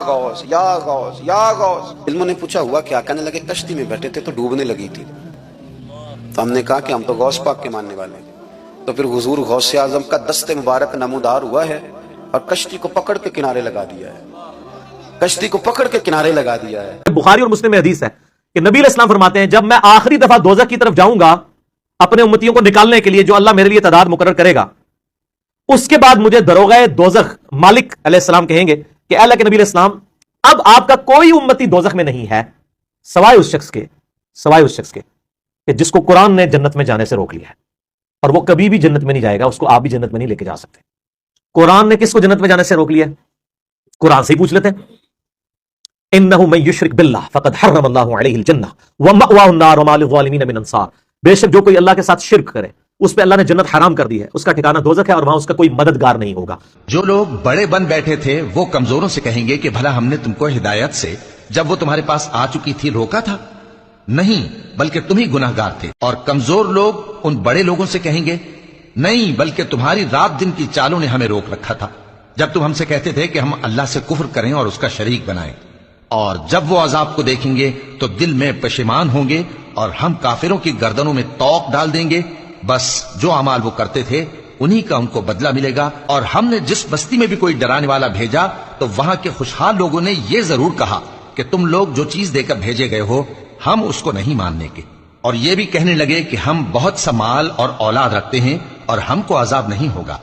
गौस या गौस या गौस। इल्मों ने पूछा हुआ क्या? कहने लगे कश्ती में बैठे थे तो डूबने लगी थी, तो हमने कहा कि हम तो गौस पाक के मानने वाले हैं। तो फिर हुजूर गौस आजम का दस्ते मुबारक नमूदार हुआ है और कश्ती को पकड़ के किनारे लगा दिया है, कश्ती को पकड़ के किनारे लगा दिया है। बुखारी और मुस्लिम में हदीस है कि नबी अलैहि सलाम फरमाते हैं, जब मैं आखिरी दफा दोज़ख की तरफ जाऊंगा अपने उम्मतियों को निकालने के लिए, जो अल्लाह मेरे लिए तादाद मुकर्रर करेगा, उसके बाद मुझे दरोगा दोज़ख मालिक अलैहि सलाम कहेंगे कि अल्लाह के नबी अलैहि सलाम, अब आपका कोई उम्मती दोज़ख में नहीं है सवाए उस शख्स के कि जिसको कुरान ने जन्नत में जाने से रोक लिया है, और वो कभी भी जन्नत में नहीं जाएगा, उसको आप भी जन्नत में नहीं लेके जा सकते। कुरान ने किसको जन्नत में जाने से रोक लिया है? कुरान से ही पूछ लेते हैं। इन्नहु मन युश्रिक बिल्लाह फक़द हर्रम अल्लाहु अलैहिल जन्नह व मअवाहु अन्नार व मा लिज़्ज़ालिमीन मिन अंसार। बेशक जो कोई अल्लाह के साथ शिर्क करे उस पे अल्लाह ने जन्नत हराम कर दी है, उसका ठिकाना दोज़ख है और वहां उसका कोई मददगार नहीं होगा। जो लोग बड़े बन बैठे थे वो कमजोरों से कहेंगे कि भला हमने तुमको हिदायत से, जब वो तुम्हारे पास आ चुकी थी, रोका था? नहीं, बल्कि तुम ही गुनाहगार थे। और कमजोर लोग उन बड़े लोगों से कहेंगे, नहीं, बल्कि तुम्हारी रात दिन की चालों ने हमें रोक रखा था, जब तुम हमसे कहते थे कि हम अल्लाह से कुफ्र करें और उसका शरीक बनाएं। और जब वो अजाब को देखेंगे तो दिल में पशेमान होंगे और हम काफिरों की गर्दनों में तौक डाल देंगे। बस जो अमाल वो करते थे उन्हीं का उनको बदला मिलेगा। और हमने जिस बस्ती में भी कोई डराने वाला भेजा तो वहां के खुशहाल लोगों ने ये जरूर कहा कि तुम लोग जो चीज देकर भेजे गए हो हम उसको नहीं मानने के, और ये भी कहने लगे कि हम बहुत सा माल और औलाद रखते हैं और हमको अजाब नहीं होगा।